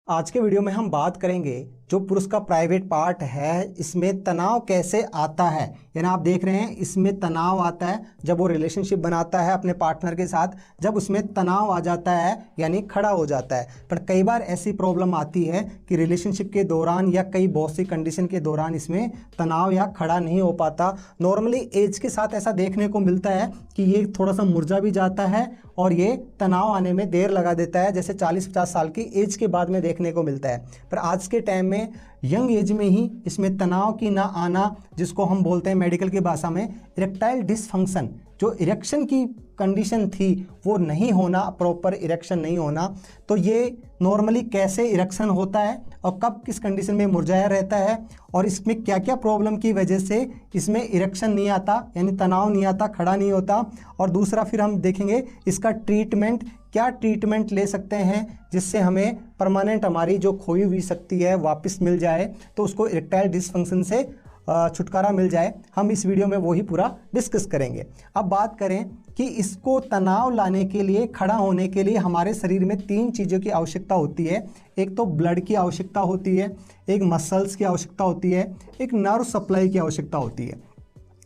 आज के वीडियो में हम बात करेंगे जो पुरुष का प्राइवेट पार्ट है इसमें तनाव कैसे आता है। यानी आप देख रहे हैं इसमें तनाव आता है जब वो रिलेशनशिप बनाता है अपने पार्टनर के साथ, जब उसमें तनाव आ जाता है यानी खड़ा हो जाता है। पर कई बार ऐसी प्रॉब्लम आती है कि रिलेशनशिप के दौरान या कई बहुत सी कंडीशन के दौरान इसमें तनाव या खड़ा नहीं हो पाता। नॉर्मली एज के साथ ऐसा देखने को मिलता है कि ये थोड़ा सा मुरझा भी जाता है और ये तनाव आने में देर लगा देता है, जैसे 40-50 साल की एज के बाद में देखने को मिलता है। पर आज के टाइम में यंग एज में ही इसमें तनाव की ना आना, जिसको हम बोलते हैं मेडिकल की भाषा में इरेक्टाइल डिसफंक्शन, जो इरेक्शन की कंडीशन थी वो नहीं होना, प्रॉपर इरेक्शन नहीं होना। तो ये नॉर्मली कैसे इरेक्शन होता है और कब किस कंडीशन में मुरझाया रहता है और इसमें क्या क्या प्रॉब्लम की वजह से इसमें इरेक्शन नहीं आता यानी तनाव नहीं आता, खड़ा नहीं होता। और दूसरा फिर हम देखेंगे इसका ट्रीटमेंट, क्या ट्रीटमेंट ले सकते हैं जिससे हमें परमानेंट हमारी जो खोई हुई शक्ति है वापस मिल जाए, तो उसको इरेक्टाइल डिसफंक्शन से छुटकारा मिल जाए। हम इस वीडियो में वही पूरा डिस्कस करेंगे। अब बात करें कि इसको तनाव लाने के लिए, खड़ा होने के लिए हमारे शरीर में 3 चीज़ों की आवश्यकता होती है। एक तो ब्लड की आवश्यकता होती है, एक मसल्स की आवश्यकता होती है, एक नर्व सप्लाई की आवश्यकता होती है।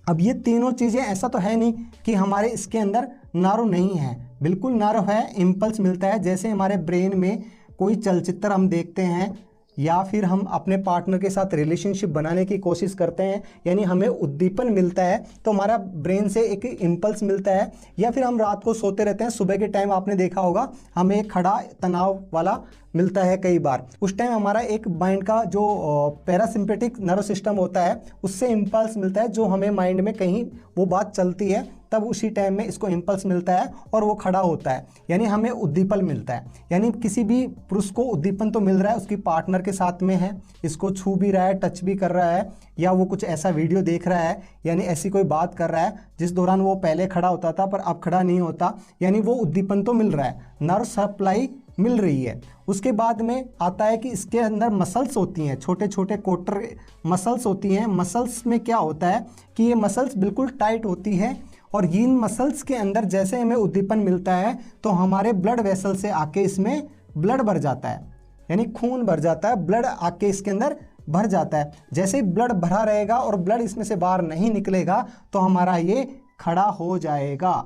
अब ये तीनों चीज़ें, ऐसा तो है नहीं कि हमारे इसके अंदर नर्व नहीं है, बिल्कुल नर्व है, इम्पल्स मिलता है। जैसे हमारे ब्रेन में कोई चलचित्र हम देखते हैं या फिर हम अपने पार्टनर के साथ रिलेशनशिप बनाने की कोशिश करते हैं यानी हमें उद्दीपन मिलता है तो हमारा ब्रेन से एक इम्पल्स मिलता है। या फिर हम रात को सोते रहते हैं, सुबह के टाइम आपने देखा होगा हमें एक खड़ा तनाव वाला मिलता है कई बार। उस टाइम हमारा एक माइंड का जो पैरासिम्पेटिक नर्व सिस्टम होता है उससे इम्पल्स मिलता है, जो हमें माइंड में कहीं वो बात चलती है तब उसी टाइम में इसको इम्पल्स मिलता है और वो खड़ा होता है यानी हमें उद्दीपन मिलता है। यानी किसी भी पुरुष को उद्दीपन तो मिल रहा है, उसकी पार्टनर के साथ में है, इसको छू भी रहा है, टच भी कर रहा है, या वो कुछ ऐसा वीडियो देख रहा है यानी ऐसी कोई बात कर रहा है जिस दौरान वो पहले खड़ा होता था पर अब खड़ा नहीं होता, यानी वो उद्दीपन तो मिल रहा है, नर्व सप्लाई मिल रही है। उसके बाद में आता है कि इसके अंदर मसल्स होती हैं, छोटे छोटे कोटर मसल्स होती हैं। मसल्स में क्या होता है कि ये मसल्स बिल्कुल टाइट होती है और इन मसल्स के अंदर जैसे हमें उद्दीपन मिलता है तो हमारे ब्लड वेसल से आके इसमें ब्लड भर जाता है, यानी खून भर जाता है, ब्लड आके इसके अंदर भर जाता है। जैसे ही ब्लड भरा रहेगा और ब्लड इसमें से बाहर नहीं निकलेगा तो हमारा ये खड़ा हो जाएगा।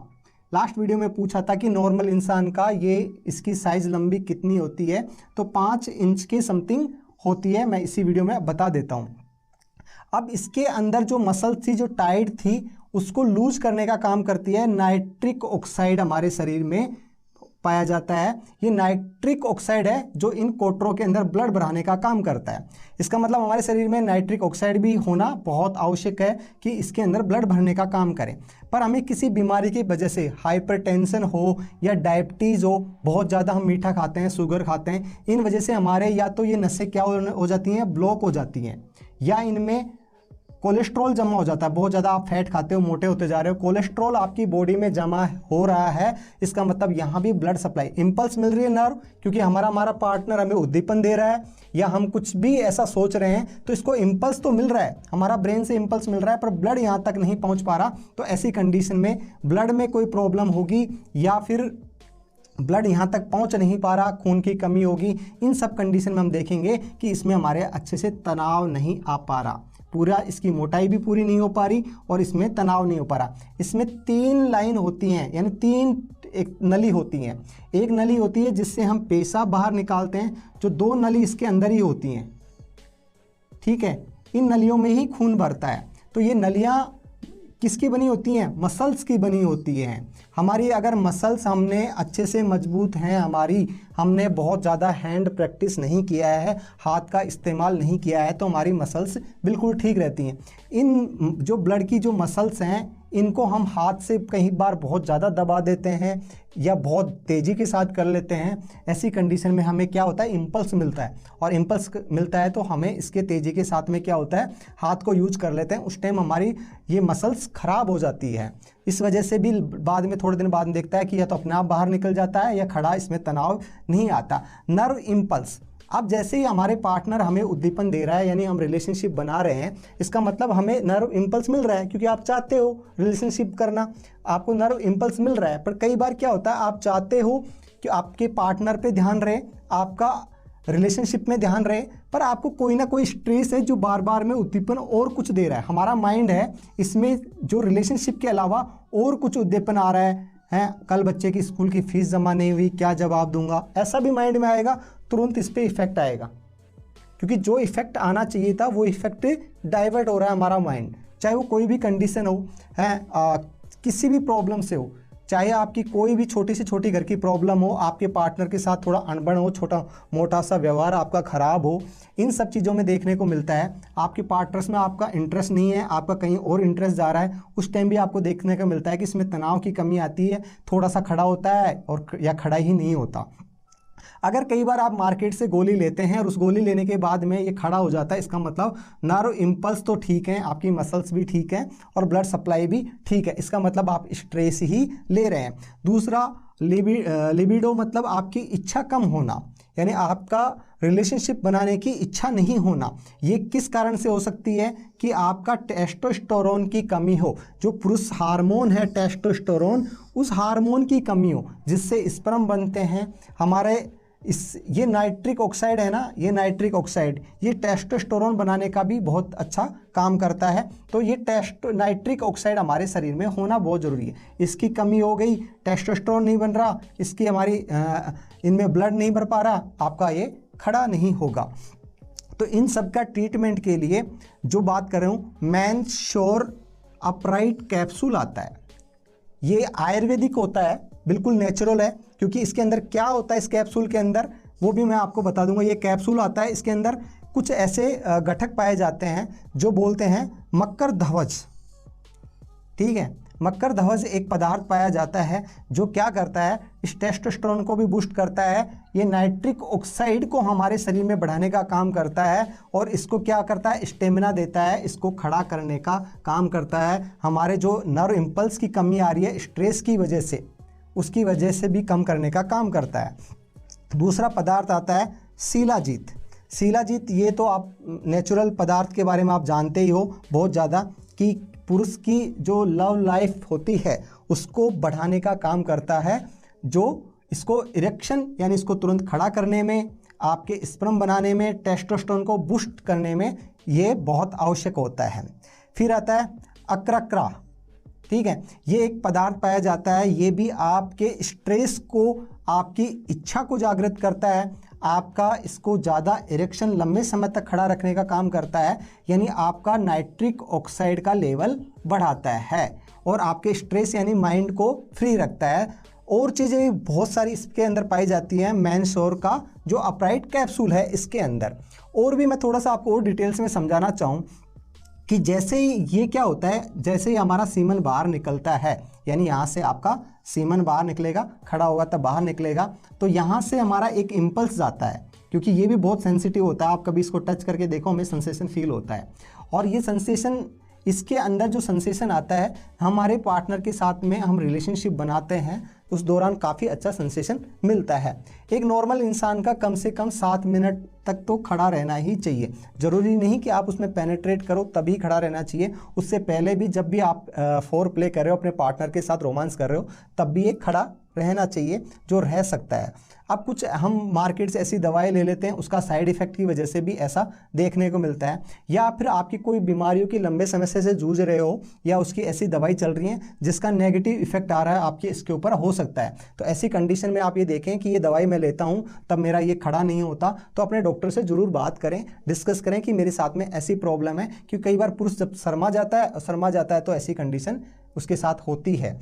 लास्ट वीडियो में पूछा था कि नॉर्मल इंसान का ये इसकी साइज़ लंबी कितनी होती है, तो 5 इंच के समथिंग होती है। मैं इसी वीडियो में बता देता हूँ। अब इसके अंदर जो मसल थी, जो टाइट थी, उसको लूज करने का काम करती है नाइट्रिक ऑक्साइड, हमारे शरीर में पाया जाता है। ये नाइट्रिक ऑक्साइड है जो इन कोटरों के अंदर ब्लड बढ़ाने का काम करता है। इसका मतलब हमारे शरीर में नाइट्रिक ऑक्साइड भी होना बहुत आवश्यक है कि इसके अंदर ब्लड भरने का काम करें। पर हमें किसी बीमारी की वजह से, हाइपरटेंशन हो या डायबिटीज़ हो, बहुत ज़्यादा हम मीठा खाते हैं, शुगर खाते हैं, इन वजह से हमारे या तो ये नसें क्या हो जाती हैं, ब्लॉक हो जाती हैं, या इनमें कोलेस्ट्रॉल जमा हो जाता है। बहुत ज़्यादा आप फैट खाते हो, मोटे होते जा रहे हो, कोलेस्ट्रॉल आपकी बॉडी में जमा हो रहा है। इसका मतलब यहाँ भी ब्लड सप्लाई, इम्पल्स मिल रही है नर्व, क्योंकि हमारा पार्टनर हमें उद्दीपन दे रहा है या हम कुछ भी ऐसा सोच रहे हैं तो इसको इम्पल्स तो मिल रहा है, हमारा ब्रेन से इम्पल्स मिल रहा है, पर ब्लड यहाँ तक नहीं पहुँच पा रहा। तो ऐसी कंडीशन में ब्लड में कोई प्रॉब्लम होगी या फिर ब्लड यहाँ तक पहुँच नहीं पा रहा, खून की कमी होगी। इन सब कंडीशन में हम देखेंगे कि इसमें हमारे अच्छे से तनाव नहीं आ पा रहा, पूरा इसकी मोटाई भी पूरी नहीं हो पा रही और इसमें तनाव नहीं हो पा रहा। इसमें 3 लाइन होती हैं, यानी 3 एक नली होती हैं। एक नली होती है जिससे हम पेशाब बाहर निकालते हैं, जो 2 नली इसके अंदर ही होती हैं, ठीक है। इन नलियों में ही खून भरता है। तो ये नलियाँ किसकी बनी होती हैं, मसल्स की बनी होती हैं। हमारी अगर मसल्स हमने अच्छे से मजबूत हैं, हमने बहुत ज़्यादा हैंड प्रैक्टिस नहीं किया है, हाथ का इस्तेमाल नहीं किया है, तो हमारी मसल्स बिल्कुल ठीक रहती हैं। इन जो ब्लड की जो मसल्स हैं इनको हम हाथ से कई बार बहुत ज़्यादा दबा देते हैं या बहुत तेज़ी के साथ कर लेते हैं। ऐसी कंडीशन में हमें क्या होता है, इम्पल्स मिलता है, और इम्पल्स मिलता है तो हमें इसके तेज़ी के साथ में क्या होता है, हाथ को यूज कर लेते हैं। उस टाइम हमारी ये मसल्स ख़राब हो जाती है। इस वजह से भी बाद में, थोड़े दिन बाद में देखता है कि या तो अपने आप बाहर निकल जाता है या खड़ा, इसमें तनाव नहीं आता। नर्व इम्पल्स, अब जैसे ही हमारे पार्टनर हमें उद्दीपन दे रहा है यानी हम रिलेशनशिप बना रहे हैं, इसका मतलब हमें नर्व इम्पल्स मिल रहा है, क्योंकि आप चाहते हो रिलेशनशिप करना, आपको नर्व इम्पल्स मिल रहा है। पर कई बार क्या होता है, आप चाहते हो कि आपके पार्टनर पे ध्यान रहे, आपका रिलेशनशिप में ध्यान रहे, पर आपको कोई ना कोई स्ट्रेस है जो बार बार में उद्दीपन और कुछ दे रहा है। हमारा माइंड है इसमें जो रिलेशनशिप के अलावा और कुछ उद्दीपन आ रहा है, कल बच्चे की स्कूल की फीस जमा नहीं हुई, क्या जवाब दूंगा, ऐसा भी माइंड में आएगा, तुरंत इस पर इफेक्ट आएगा। क्योंकि जो इफेक्ट आना चाहिए था वो इफेक्ट डाइवर्ट हो रहा है हमारा माइंड, चाहे वो कोई भी कंडीशन हो, किसी भी प्रॉब्लम से हो, चाहे आपकी कोई भी छोटी से छोटी घर की प्रॉब्लम हो, आपके पार्टनर के साथ थोड़ा अनबन हो, छोटा मोटा सा व्यवहार आपका ख़राब हो, इन सब चीज़ों में देखने को मिलता है। आपके पार्टनर्स में आपका इंटरेस्ट नहीं है, आपका कहीं और इंटरेस्ट जा रहा है, उस टाइम भी आपको देखने को मिलता है कि इसमें तनाव की कमी आती है, थोड़ा सा खड़ा होता है और या खड़ा ही नहीं होता। अगर कई बार आप मार्केट से गोली लेते हैं और उस गोली लेने के बाद में ये खड़ा हो जाता है, इसका मतलब नर्व इम्पल्स तो ठीक है, आपकी मसल्स भी ठीक है और ब्लड सप्लाई भी ठीक है, इसका मतलब आप स्ट्रेस ही ले रहे हैं। दूसरा लिबिडो मतलब आपकी इच्छा कम होना, यानी आपका रिलेशनशिप बनाने की इच्छा नहीं होना। ये किस कारण से हो सकती है कि आपका टेस्टोस्टेरोन की कमी हो, जो पुरुष हार्मोन है टेस्टोस्टेरोन, उस हार्मोन की कमी हो, जिससे स्पर्म बनते हैं हमारे। ये नाइट्रिक ऑक्साइड है ना, ये नाइट्रिक ऑक्साइड ये टेस्टोस्टेरोन बनाने का भी बहुत अच्छा काम करता है। तो ये नाइट्रिक ऑक्साइड हमारे शरीर में होना बहुत ज़रूरी है। इसकी कमी हो गई, टेस्टोस्टेरोन नहीं बन रहा, इसकी हमारी इनमें ब्लड नहीं भर पा रहा, आपका ये खड़ा नहीं होगा। तो इन सब का ट्रीटमेंट के लिए जो बात कर रहा हूँ, मैनश्योर अपराइट कैप्सूल आता है। ये आयुर्वेदिक होता है, बिल्कुल नेचुरल है, क्योंकि इसके अंदर क्या होता है, इस कैप्सूल के अंदर वो भी मैं आपको बता दूंगा। ये कैप्सूल आता है, इसके अंदर कुछ ऐसे घटक पाए जाते हैं जो बोलते हैं मकर ध्वज, ठीक है। मकर ध्वज एक पदार्थ पाया जाता है जो क्या करता है, इस टेस्टोस्टेरोन को भी बूस्ट करता है, ये नाइट्रिक ऑक्साइड को हमारे शरीर में बढ़ाने का काम करता है और इसको क्या करता है, स्टेमिना देता है, इसको खड़ा करने का काम करता है। हमारे जो नर्व इम्पल्स की कमी आ रही है स्ट्रेस की वजह से, उसकी वजह से भी कम करने का काम करता है। दूसरा पदार्थ आता है शिलाजीत। शिलाजीत ये तो आप नेचुरल पदार्थ के बारे में आप जानते ही हो बहुत ज़्यादा, कि पुरुष की जो लव लाइफ होती है उसको बढ़ाने का काम करता है, जो इसको इरेक्शन यानी इसको तुरंत खड़ा करने में, आपके स्पर्म बनाने में, टेस्टोस्टेरोन को बूस्ट करने में ये बहुत आवश्यक होता है। फिर आता है अक्रक्रा, ठीक है। ये एक पदार्थ पाया जाता है, ये भी आपके स्ट्रेस को, आपकी इच्छा को जागृत करता है, आपका इसको ज़्यादा इरेक्शन लंबे समय तक खड़ा रखने का काम करता है, यानी आपका नाइट्रिक ऑक्साइड का लेवल बढ़ाता है और आपके स्ट्रेस यानी माइंड को फ्री रखता है। और चीज़ें बहुत सारी इसके अंदर पाई जाती हैं, मैनश्योर का जो अपराइट कैप्सूल है इसके अंदर। और भी मैं थोड़ा सा आपको और डिटेल्स में समझाना चाहूँ कि जैसे ही ये क्या होता है, जैसे ही हमारा सीमन बाहर निकलता है, यानी यहाँ से आपका सीमन बाहर निकलेगा, खड़ा होगा तब बाहर निकलेगा, तो यहाँ से हमारा एक इम्पल्स जाता है, क्योंकि ये भी बहुत सेंसिटिव होता है, आप कभी इसको टच करके देखो, हमें सेंसेशन फील होता है। और ये सेंसेशन, इसके अंदर जो सेंसेशन आता है, हमारे पार्टनर के साथ में हम रिलेशनशिप बनाते हैं उस दौरान काफ़ी अच्छा सेंसेशन मिलता है। एक नॉर्मल इंसान का कम से कम 7 मिनट तक तो खड़ा रहना ही चाहिए। ज़रूरी नहीं कि आप उसमें पेनेट्रेट करो तभी खड़ा रहना चाहिए, उससे पहले भी जब भी आप फोर प्ले कर रहे हो, अपने पार्टनर के साथ रोमांस कर रहे हो, तब भी एक खड़ा रहना चाहिए जो रह सकता है। अब कुछ हम मार्केट से ऐसी दवाई ले लेते हैं, उसका साइड इफ़ेक्ट की वजह से भी ऐसा देखने को मिलता है, या फिर आपकी कोई बीमारियों की लंबे समय से जूझ रहे हो, या उसकी ऐसी दवाई चल रही है जिसका नेगेटिव इफेक्ट आ रहा है आपके इसके ऊपर, हो सकता है। तो ऐसी कंडीशन में आप ये देखें कि ये दवाई मैं लेता हूँ तब मेरा ये खड़ा नहीं होता, तो अपने डॉक्टर से ज़रूर बात करें, डिस्कस करें कि मेरे साथ में ऐसी प्रॉब्लम है। क्योंकि कई बार पुरुष जब शर्मा जाता है तो ऐसी कंडीशन उसके साथ होती है,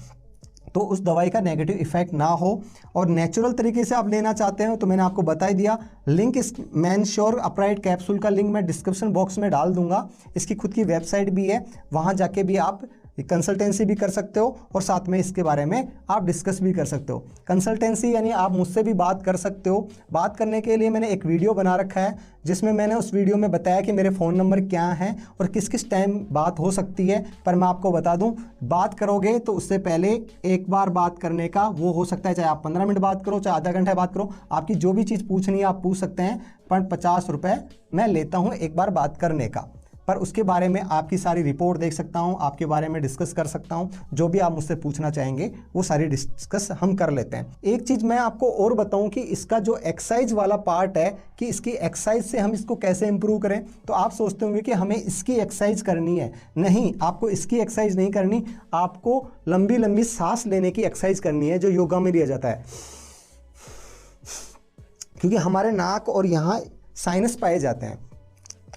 तो उस दवाई का नेगेटिव इफेक्ट ना हो और नेचुरल तरीके से आप लेना चाहते हो तो मैंने आपको बता ही दिया। लिंक इस मैनश्योर अपराइट कैप्सूल का लिंक मैं डिस्क्रिप्शन बॉक्स में डाल दूंगा। इसकी खुद की वेबसाइट भी है, वहाँ जाके भी आप कंसल्टेंसी भी कर सकते हो और साथ में इसके बारे में आप डिस्कस भी कर सकते हो। कंसल्टेंसी यानी आप मुझसे भी बात कर सकते हो। बात करने के लिए मैंने एक वीडियो बना रखा है जिसमें मैंने उस वीडियो में बताया कि मेरे फ़ोन नंबर क्या हैं और किस किस टाइम बात हो सकती है। पर मैं आपको बता दूं, बात करोगे तो उससे पहले एक बार बात करने का वो हो सकता है, चाहे आप 15 मिनट बात करो, चाहे आधा घंटा बात करो, आपकी जो भी चीज़ पूछनी है आप पूछ सकते हैं, पर 50 रुपये मैं लेता हूँ एक बार बात करने का। पर उसके बारे में आपकी सारी रिपोर्ट देख सकता हूँ, आपके बारे में डिस्कस कर सकता हूँ। जो भी आप मुझसे पूछना चाहेंगे वो सारी डिस्कस हम कर लेते हैं। एक चीज़ मैं आपको और बताऊँ कि इसका जो एक्सरसाइज वाला पार्ट है कि इसकी एक्सरसाइज से हम इसको कैसे इंप्रूव करें। तो आप सोचते होंगे कि हमें इसकी एक्सरसाइज करनी है। नहीं, आपको इसकी एक्सरसाइज नहीं करनी, आपको लंबी लंबी सांस लेने की एक्सरसाइज करनी है जो योगा में लिया जाता है। क्योंकि हमारे नाक और यहाँ साइनस पाए जाते हैं।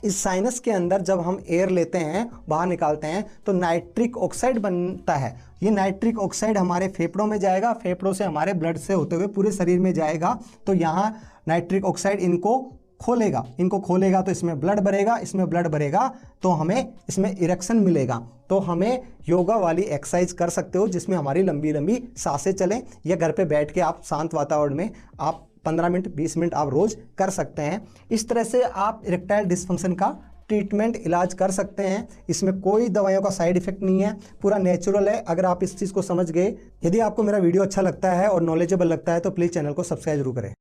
इस साइनस के अंदर जब हम एयर लेते हैं, बाहर निकालते हैं, तो नाइट्रिक ऑक्साइड बनता है। ये नाइट्रिक ऑक्साइड हमारे फेफड़ों में जाएगा, फेफड़ों से हमारे ब्लड से होते हुए पूरे शरीर में जाएगा। तो यहाँ नाइट्रिक ऑक्साइड इनको खोलेगा तो इसमें ब्लड भरेगा, इसमें ब्लड भरेगा तो हमें इसमें इरेक्शन मिलेगा। तो हमें योगा वाली एक्सरसाइज कर सकते हो जिसमें हमारी लंबी लंबी सांसें चलें, या घर पे बैठ के आप शांत वातावरण में आप 15 मिनट 20 मिनट आप रोज कर सकते हैं। इस तरह से आप इरेक्टाइल डिस्फंक्शन का ट्रीटमेंट इलाज कर सकते हैं। इसमें कोई दवाइयों का साइड इफेक्ट नहीं है, पूरा नेचुरल है। अगर आप इस चीज़ को समझ गए, यदि आपको मेरा वीडियो अच्छा लगता है और नॉलेजेबल लगता है तो प्लीज़ चैनल को सब्सक्राइब जरूर करें।